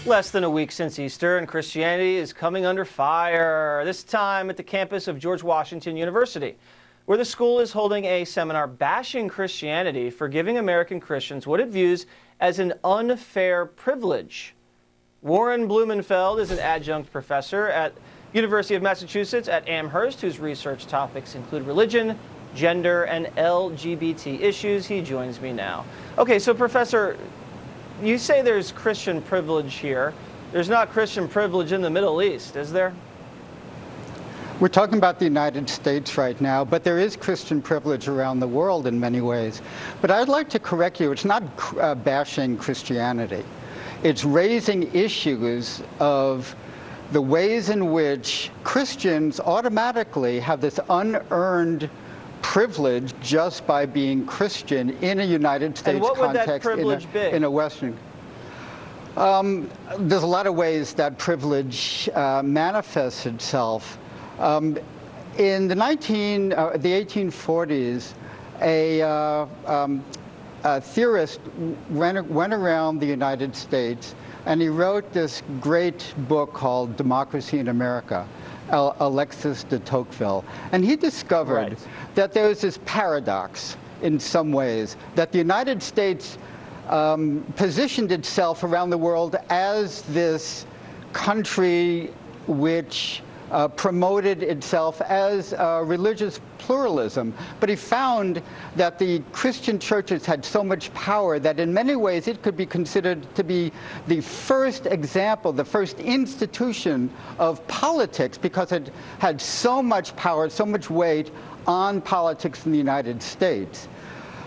Less than a week since Easter, and Christianity is coming under fire, this time at the campus of George Washington University, where the school is holding a seminar bashing Christianity for giving American Christians what it views as an unfair privilege. Warren Blumenfeld is an adjunct professor at University of Massachusetts at Amherst, whose research topics include religion, gender, and LGBT issues. He joins me now. Okay, so Professor, you say there's Christian privilege here. There's not Christian privilege in the Middle East, is there? We're talking about the United States right now, but there is Christian privilege around the world in many ways. But I'd like to correct you. It's not bashing Christianity. It's raising issues of the ways in which Christians automatically have this unearned privilege just by being Christian in a United States context. And what would that privilege be? In a Western. There's a lot of ways that privilege manifests itself. In the 1840s, a theorist went around the United States, and he wrote this great book called Democracy in America, Alexis de Tocqueville. And he discovered that there was this paradox in some ways, that the United States positioned itself around the world as this country which promoted itself as religious pluralism. But he found that the Christian churches had so much power that in many ways it could be considered to be the first example, the first institution of politics, because it had so much power, so much weight on politics in the United States.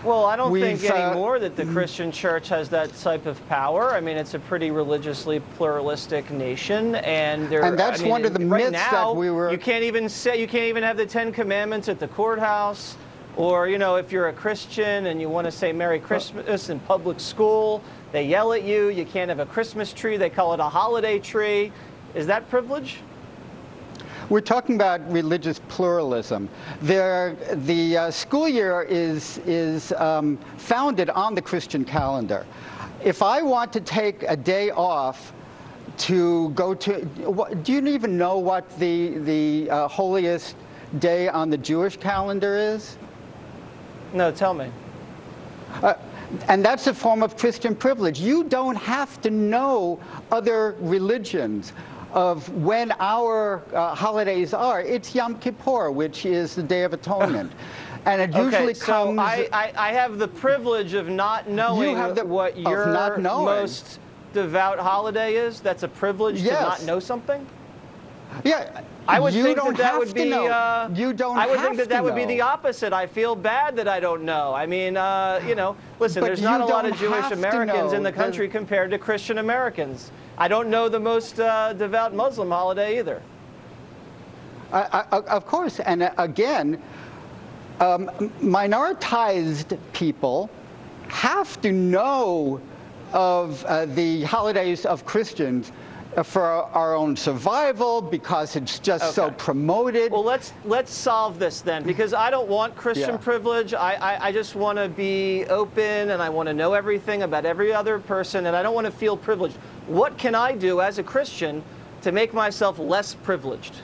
Well, I don't think anymore that the Christian church has that type of power. I mean, it's a pretty religiously pluralistic nation, and that's one of the myths that we were. You can't even have the Ten Commandments at the courthouse, or if you're a Christian and you want to say Merry Christmas in public school, they yell at you. You can't have a Christmas tree. They call it a holiday tree. Is that privilege? We're talking about religious pluralism. The school year is founded on the Christian calendar. If I want to take a day off to go to, do you even know what the holiest day on the Jewish calendar is? No, tell me. And that's a form of Christian privilege. You don't have to know other religions of when our holidays are. It's Yom Kippur, which is the Day of Atonement. And it usually comes... So I have the privilege of not knowing what your most devout holiday is? That's a privilege to not know something? Yeah. I would think that would be the opposite. I feel bad that I don't know. I mean, listen, there's not a lot of Jewish Americans in the country compared to Christian Americans. I don't know the most devout Muslim holiday either. Of course, and again, minoritized people have to know of the holidays of Christians for our own survival, because it's just so promoted. Well, let's solve this then, because I don't want Christian privilege. I just want to be open, and I want to know everything about every other person, and I don't want to feel privileged. What can I do as a Christian to make myself less privileged?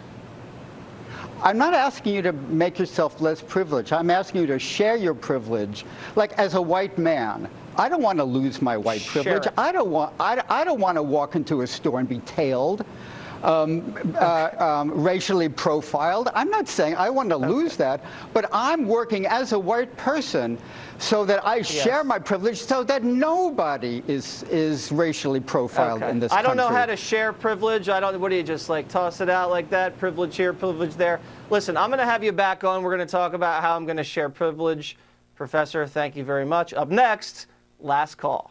I'm not asking you to make yourself less privileged. I'm asking you to share your privilege. Like, as a white man, I don't want to lose my white privilege. I don't want to walk into a store and be tailed, racially profiled. I'm not saying I want to lose that, but I'm working as a white person so that I share my privilege so that nobody is racially profiled in this country. I don't know how to share privilege. What do you just like toss it out like that? Privilege here, privilege there. Listen, I'm going to have you back on. We're going to talk about how I'm going to share privilege. Professor, thank you very much. Up next, last call.